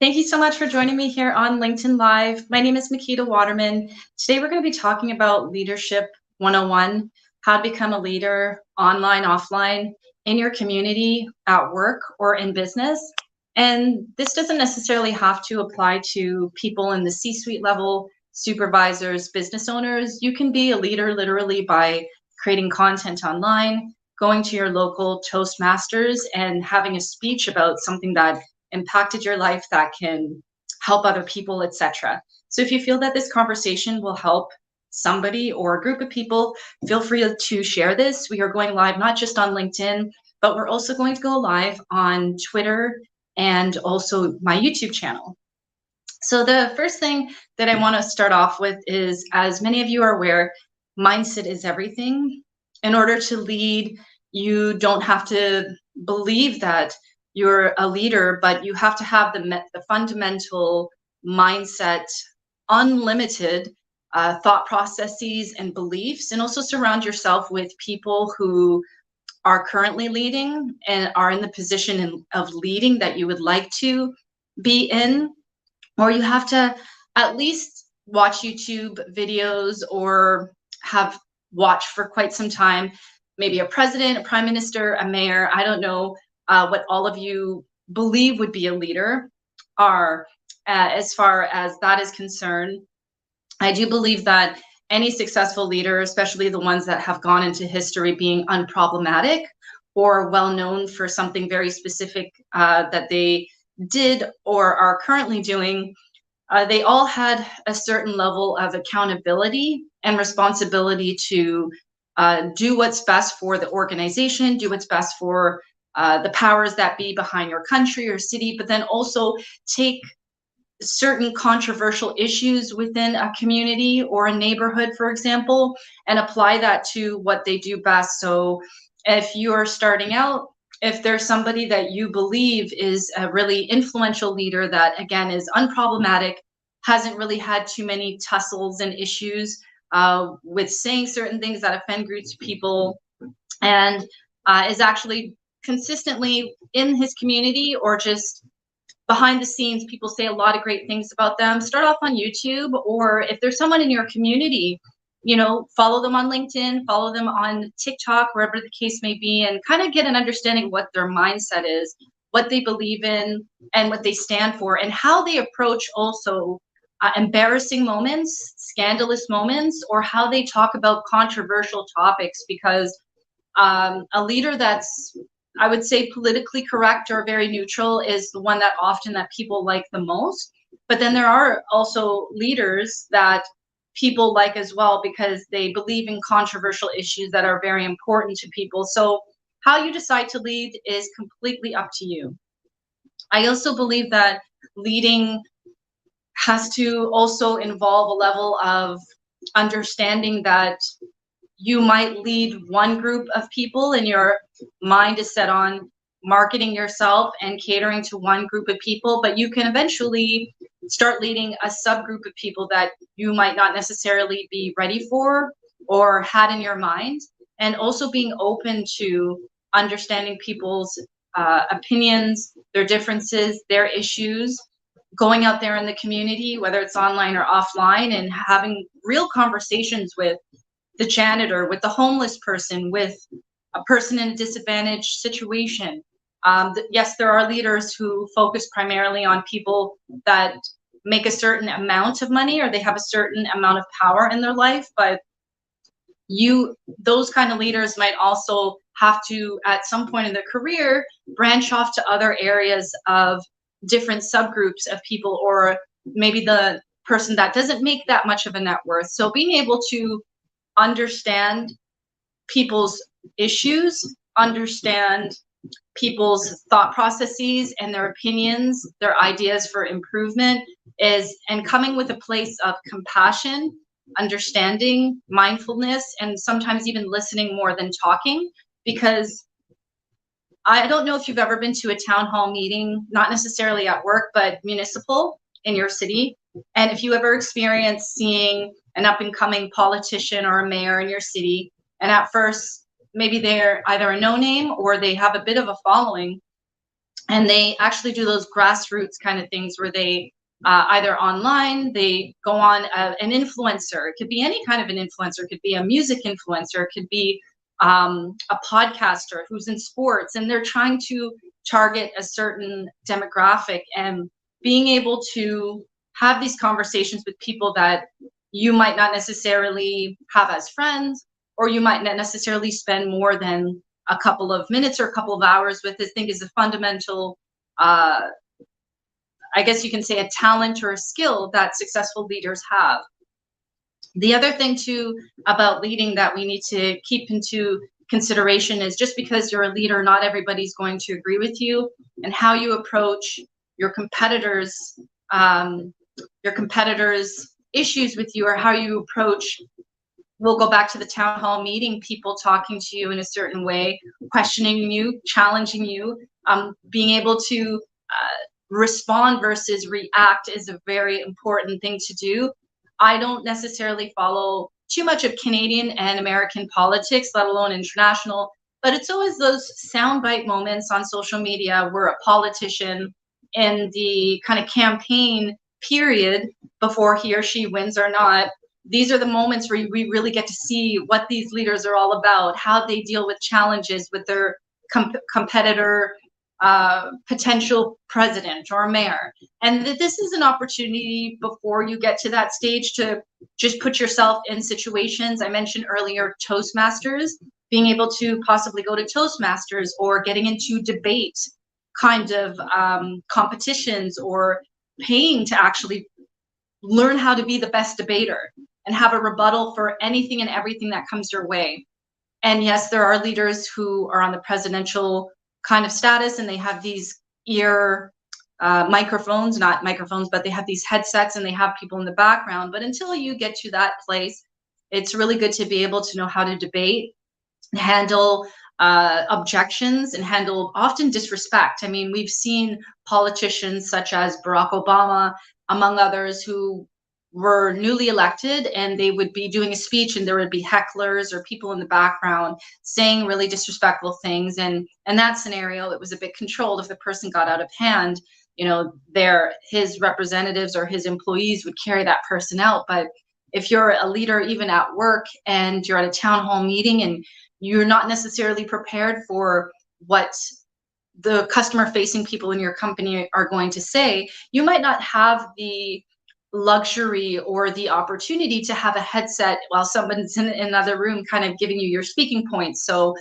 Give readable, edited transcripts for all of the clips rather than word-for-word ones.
Thank you so much for joining me here on LinkedIn Live. My name is Makita Waterman. Today we're going to be talking about Leadership 101, how to become a leader online, offline, in your community, at work, or in business. And this doesn't necessarily have to apply to people in the C-suite level, supervisors, business owners. You can be a leader literally by creating content online, going to your local Toastmasters and having a speech about something that impacted your life that can help other people, etc. So if you feel that this conversation will help somebody or a group of people, feel free to share this. We are going live not just on LinkedIn, but we're also going to go live on Twitter and also my YouTube channel. So the first thing that I want to start off with is, as many of you are aware, mindset is everything. In order to lead, you don't have to believe that you're a leader, but you have to have the fundamental mindset, unlimited thought processes and beliefs, and also surround yourself with people who are currently leading and are in the position of leading that you would like to be in. Or you have to at least watch YouTube videos or have watched for quite some time, maybe a president, a prime minister, a mayor. I don't know what all of you believe would be a leader are. As far as that is concerned, I do believe that any successful leader, especially the ones that have gone into history being unproblematic or well known for something very specific that they did or are currently doing, they all had a certain level of accountability and responsibility to do what's best for the organization, do what's best for the powers that be behind your country or city, but then also take certain controversial issues within a community or a neighborhood, for example, and apply that to what they do best. So if you are starting out, if there's somebody that you believe is a really influential leader that, again, is unproblematic, hasn't really had too many tussles and issues with saying certain things that offend groups of people, and is actually consistently in his community or just behind the scenes, people say a lot of great things about them, start off on YouTube. Or if there's someone in your community, follow them on LinkedIn, follow them on TikTok, wherever the case may be, and kind of get an understanding of what their mindset is, what they believe in, and what they stand for, and how they approach also embarrassing moments, scandalous moments, or how they talk about controversial topics. Because a leader that's, I would say, politically correct or very neutral is the one that often that people like the most. But then there are also leaders that people like as well because they believe in controversial issues that are very important to people. So how you decide to lead is completely up to you. I also believe that leading has to also involve a level of understanding that you might lead one group of people and your mind is set on marketing yourself and catering to one group of people, but you can eventually start leading a subgroup of people that you might not necessarily be ready for or had in your mind. And also being open to understanding people's opinions, their differences, their issues, going out there in the community, whether it's online or offline, and having real conversations with the janitor, with the homeless person, with a person in a disadvantaged situation. Yes, there are leaders who focus primarily on people that make a certain amount of money or they have a certain amount of power in their life, but those kind of leaders might also have to, at some point in their career, branch off to other areas of different subgroups of people, or maybe the person that doesn't make that much of a net worth. So being able to understand people's issues, understand people's thought processes and their opinions, their ideas for improvement and coming with a place of compassion, understanding, mindfulness, and sometimes even listening more than talking. Because I don't know if you've ever been to a town hall meeting, not necessarily at work, but municipal in your city. And if you ever experience seeing an up and coming politician or a mayor in your city, and at first maybe they're either a no name or they have a bit of a following, And they actually do those grassroots kind of things where they either online, they go on an influencer. It could be any kind of an influencer. It could be a music influencer. It could be a podcaster who's in sports, and they're trying to target a certain demographic, and being able to have these conversations with people that you might not necessarily have as friends, or you might not necessarily spend more than a couple of minutes or a couple of hours with. I think is a fundamental, I guess you can say, a talent or a skill that successful leaders have. The other thing too about leading that we need to keep into consideration is, just because you're a leader, not everybody's going to agree with you, and how you approach your competitors, issues with you, or how you approach. We'll go back to the town hall meeting, people talking to you in a certain way, questioning you, challenging you, being able to respond versus react is a very important thing to do. I don't necessarily follow too much of Canadian and American politics, let alone international, but it's always those soundbite moments on social media where a politician in the kind of campaign period before he or she wins or not, these are the moments where we really get to see what these leaders are all about, how they deal with challenges with their competitor, potential president or mayor. And this is an opportunity before you get to that stage to just put yourself in situations. I mentioned earlier Toastmasters, being able to possibly go to Toastmasters, or getting into debate kind of competitions, or paying to actually learn how to be the best debater and have a rebuttal for anything and everything that comes your way. And yes, there are leaders who are on the presidential kind of status, and they have these ear microphones, not microphones, but they have these headsets, and they have people in the background. But until you get to that place, it's really good to be able to know how to debate, handle objections, and handle often disrespect. I mean, we've seen politicians such as Barack Obama, among others, who were newly elected, and they would be doing a speech, and there would be hecklers or people in the background saying really disrespectful things. And in that scenario, it was a bit controlled. If the person got out of hand, you know, his representatives or his employees would carry that person out. But if you're a leader, even at work, and you're at a town hall meeting, and you're not necessarily prepared for what the customer facing people in your company are going to say, you might not have the luxury or the opportunity to have a headset while someone's in another room kind of giving you your speaking points. So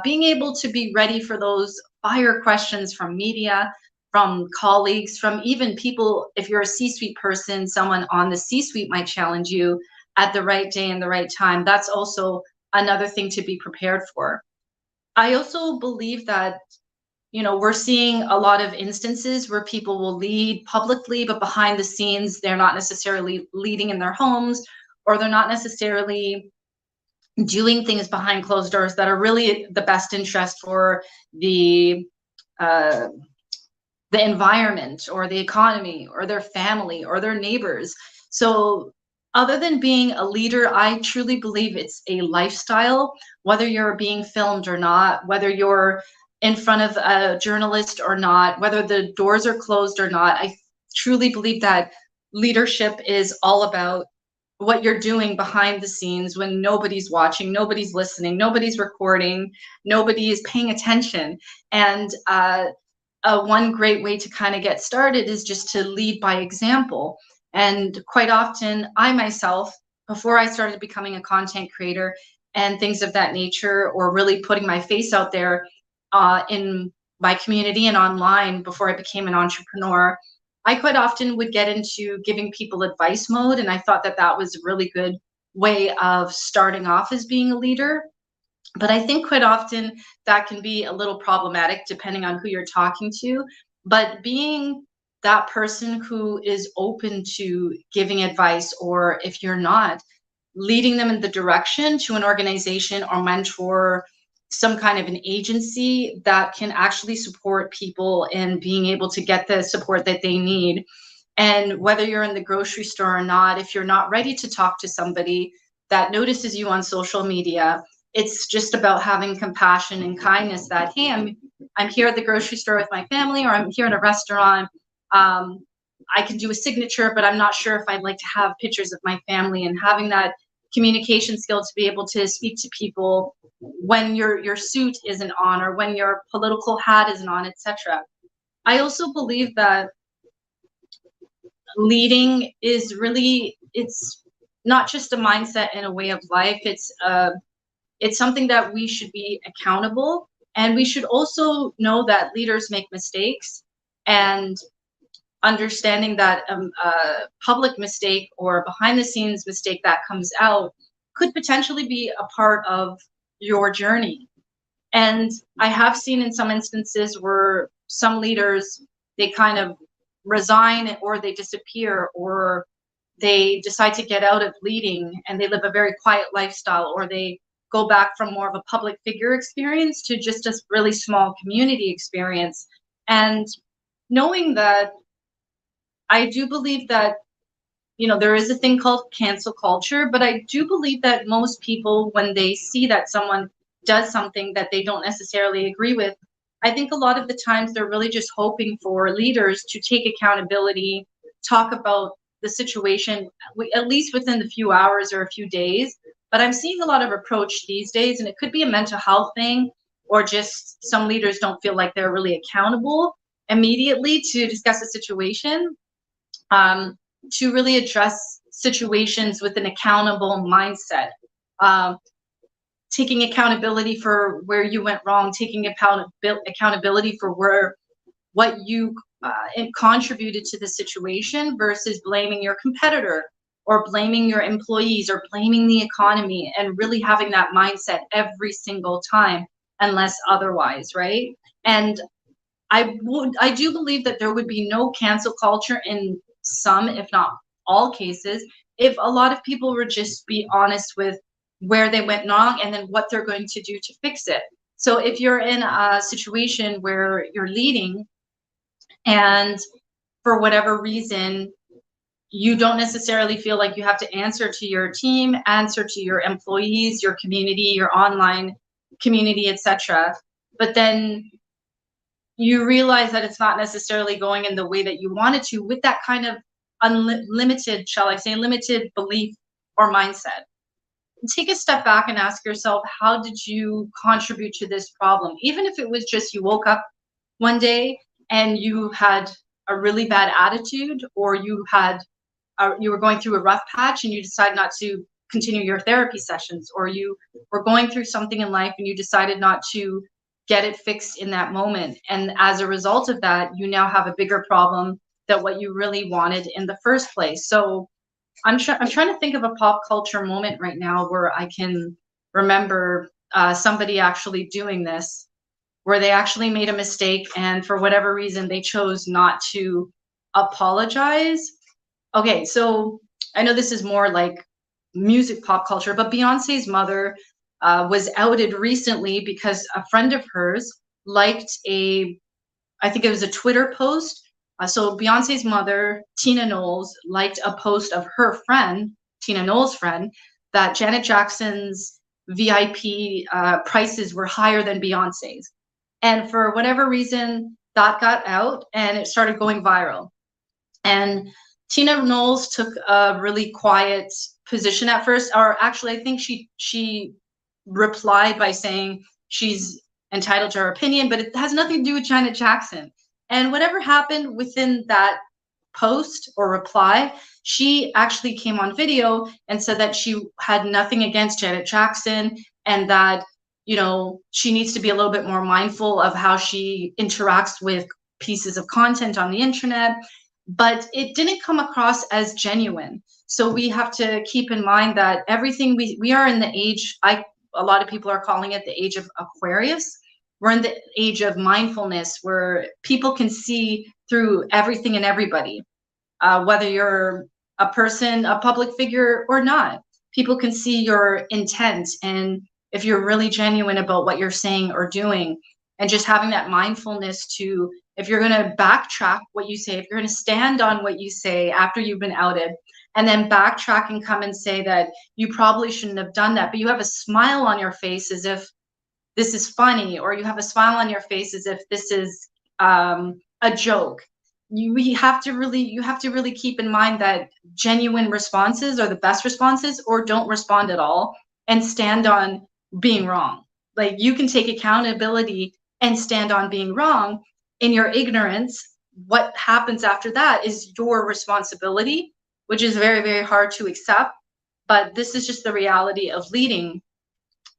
being able to be ready for those fire questions from media, from colleagues, from even people, if you're a C-suite person, someone on the C-suite might challenge you at the right day and the right time. That's also another thing to be prepared for. I also believe that, you know, we're seeing a lot of instances where people will lead publicly, but behind the scenes, they're not necessarily leading in their homes, or they're not necessarily doing things behind closed doors that are really the best interest for the environment, or the economy, or their family, or their neighbors. So other than being a leader, I truly believe it's a lifestyle, whether you're being filmed or not, whether you're in front of a journalist or not, whether the doors are closed or not. I truly believe that leadership is all about what you're doing behind the scenes when nobody's watching, nobody's listening, nobody's recording, nobody is paying attention. And one great way to kind of get started is just to lead by example. And quite often, I myself, before I started becoming a content creator and things of that nature, or really putting my face out there in my community and online before I became an entrepreneur, I quite often would get into giving people advice mode. And I thought that that was a really good way of starting off as being a leader. But I think quite often that can be a little problematic depending on who you're talking to. But being that person who is open to giving advice, or if you're not, leading them in the direction to an organization or mentor, some kind of an agency that can actually support people in being able to get the support that they need. And whether you're in the grocery store or not, if you're not ready to talk to somebody that notices you on social media, It's just about having compassion and kindness that, hey, I'm here at the grocery store with my family, or I'm here at a restaurant. I can do a signature, but I'm not sure if I'd like to have pictures of my family, and having that communication skill to be able to speak to people when your suit isn't on or when your political hat isn't on, etc. I also believe that leading is really, it's not just a mindset and a way of life. It's something that we should be accountable, and we should also know that leaders make mistakes, and understanding that a public mistake or a behind the scenes mistake that comes out could potentially be a part of your journey. And I have seen in some instances where some leaders, they kind of resign, or they disappear, or they decide to get out of leading and they live a very quiet lifestyle, or they go back from more of a public figure experience to just a really small community experience. And knowing that, I do believe that, there is a thing called cancel culture, but I do believe that most people, when they see that someone does something that they don't necessarily agree with, I think a lot of the times they're really just hoping for leaders to take accountability, talk about the situation, at least within the few hours or a few days. But I'm seeing a lot of approach these days, and it could be a mental health thing, or just some leaders don't feel like they're really accountable immediately to discuss a situation, to really address situations with an accountable mindset. Um, Taking accountability for where you went wrong, taking accountability for what you contributed to the situation, versus blaming your competitor or blaming your employees or blaming the economy, and really having that mindset every single time, unless otherwise, right? And I do believe that there would be no cancel culture in some, if not all cases, if a lot of people would just be honest with where they went wrong and then what they're going to do to fix it. So if you're in a situation where you're leading, and for whatever reason you don't necessarily feel like you have to answer to your team, answer to your employees, your community, your online community, etc., but then you realize that it's not necessarily going in the way that you wanted to, with that kind of unlimited, shall I say, limited belief or mindset. Take a step back and ask yourself, how did you contribute to this problem? Even if it was just you woke up one day and you had a really bad attitude, or you were going through a rough patch and you decide not to continue your therapy sessions, or you were going through something in life and you decided not to get it fixed in that moment, and as a result of that you now have a bigger problem than what you really wanted in the first place. So I'm trying to think of a pop culture moment right now where I can remember somebody actually doing this, where they actually made a mistake and for whatever reason they chose not to apologize. Okay, so I know this is more like music pop culture, but Beyonce's mother was outed recently because a friend of hers liked I think it was a Twitter post. So Beyonce's mother, Tina Knowles, liked a post of her friend, Tina Knowles' friend, that Janet Jackson's VIP prices were higher than Beyonce's. And for whatever reason, that got out and it started going viral. And Tina Knowles took a really quiet position at first, or actually, I think she replied by saying she's entitled to her opinion, but it has nothing to do with Janet Jackson. And whatever happened within that post or reply, she actually came on video and said that she had nothing against Janet Jackson, and that, she needs to be a little bit more mindful of how she interacts with pieces of content on the internet. But it didn't come across as genuine. So we have to keep in mind that everything we are in the age, a lot of people are calling it the age of Aquarius. We're in the age of mindfulness, where people can see through everything and everybody, whether you're a person, a public figure or not. People can see your intent, and if you're really genuine about what you're saying or doing, and just having that mindfulness to, if you're going to backtrack what you say, if you're going to stand on what you say after you've been outed, and then backtrack and come and say that you probably shouldn't have done that, but you have a smile on your face as if this is funny, or you have a smile on your face as if this is a joke. You have to really keep in mind that genuine responses are the best responses, or don't respond at all and stand on being wrong. Like, you can take accountability and stand on being wrong. In your ignorance, what happens after that is your responsibility, which is very, very hard to accept. But this is just the reality of leading.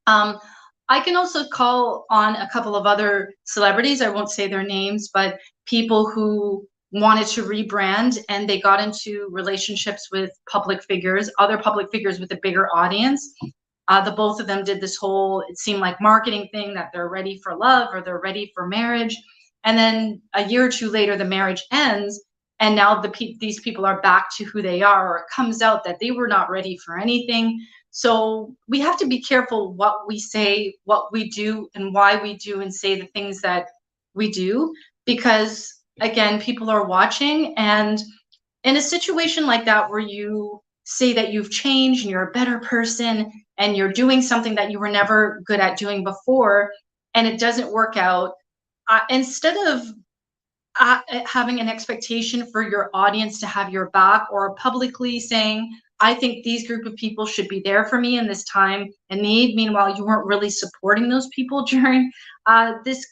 I can also call on a couple of other celebrities. I won't say their names, but people who wanted to rebrand and they got into relationships with public figures, other public figures with a bigger audience. The both of them did this whole, it seemed like, marketing thing that they're ready for love or they're ready for marriage. And then a year or two later, the marriage ends. And now these people are back to who they are, or it comes out that they were not ready for anything. So we have to be careful what we say, what we do, and why we do and say the things that we do, because again, people are watching. And in a situation like that, where you say that you've changed and you're a better person and you're doing something that you were never good at doing before, and it doesn't work out, instead of having an expectation for your audience to have your back, or publicly saying, I think these group of people should be there for me in this time and need, meanwhile you weren't really supporting those people during this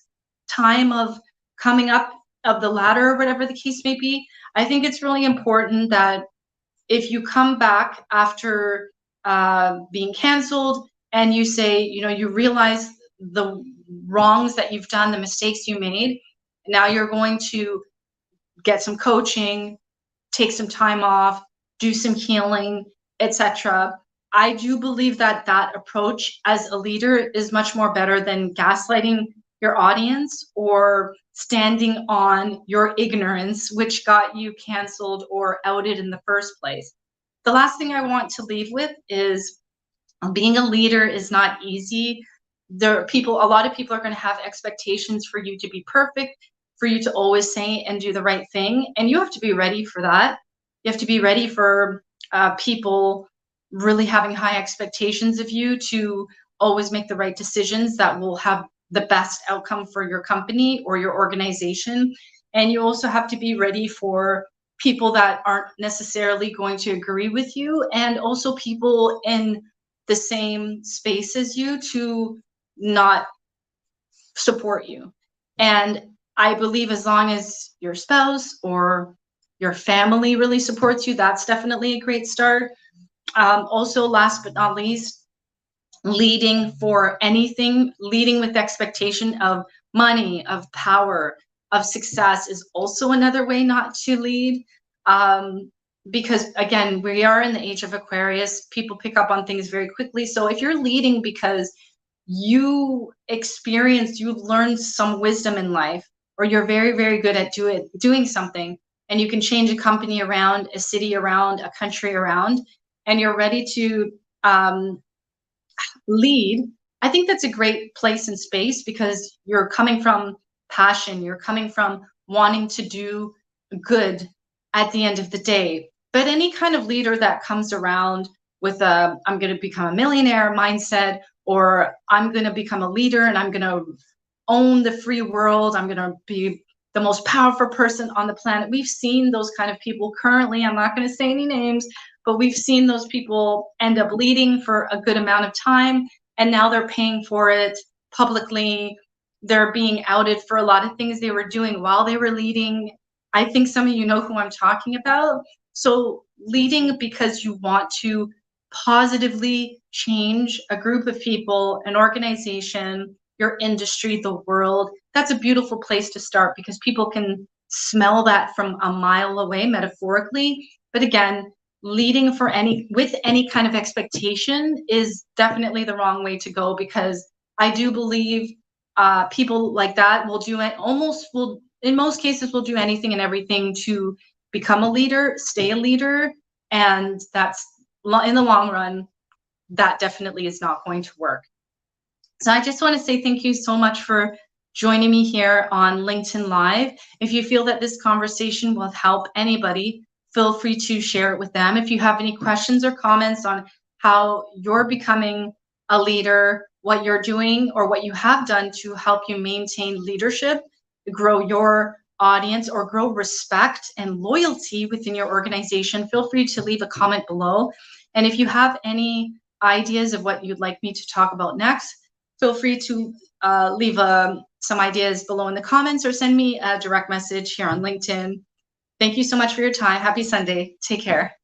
time of coming up of the ladder, or whatever the case may be. I think it's really important that if you come back after being canceled and you say, you realize the wrongs that you've done, the mistakes you made, now you're going to get some coaching, take some time off, do some healing, etc. I do believe that that approach as a leader is much more better than gaslighting your audience or standing on your ignorance, which got you canceled or outed in the first place. The last thing I want to leave with is being a leader is not easy. A lot of people are going to have expectations for you to be perfect, for you to always say and do the right thing. And you have to be ready for that. You have to be ready for people really having high expectations of you to always make the right decisions that will have the best outcome for your company or your organization. And you also have to be ready for people that aren't necessarily going to agree with you, and also people in the same space as you to not support you. And I believe as long as your spouse or your family really supports you, that's definitely a great start. Also, last but not least, leading for anything, leading with expectation of money, of power, of success is also another way not to lead. Because again, we are in the age of Aquarius. People pick up on things very quickly. So if you're leading because you learned some wisdom in life, or you're very, very good at doing something, and you can change a company around, a city around, a country around, and you're ready to lead, I think that's a great place and space, because you're coming from passion, you're coming from wanting to do good at the end of the day. But any kind of leader that comes around with a I'm going to become a millionaire mindset, or I'm going to become a leader and I'm going to own the free world, I'm going to be the most powerful person on the planet. We've seen those kind of people currently. I'm not going to say any names, but we've seen those people end up leading for a good amount of time, and now they're paying for it publicly. They're being outed for a lot of things they were doing while they were leading. I think some of you know who I'm talking about. So leading because you want to positively change a group of people, an organization, your industry, the world, that's a beautiful place to start, because people can smell that from a mile away, metaphorically. But again, leading with any kind of expectation is definitely the wrong way to go, because I do believe people like that will do it in most cases will do anything and everything to become a leader, stay a leader, and that's in the long run, that definitely is not going to work. So I just want to say thank you so much for joining me here on LinkedIn Live. If you feel that this conversation will help anybody, feel free to share it with them. If you have any questions or comments on how you're becoming a leader, what you're doing or what you have done to help you maintain leadership, grow your audience, or grow respect and loyalty within your organization, feel free to leave a comment below. And if you have any ideas of what you'd like me to talk about next, feel free to leave some ideas below in the comments or send me a direct message here on LinkedIn. Thank you so much for your time. Happy Sunday. Take care.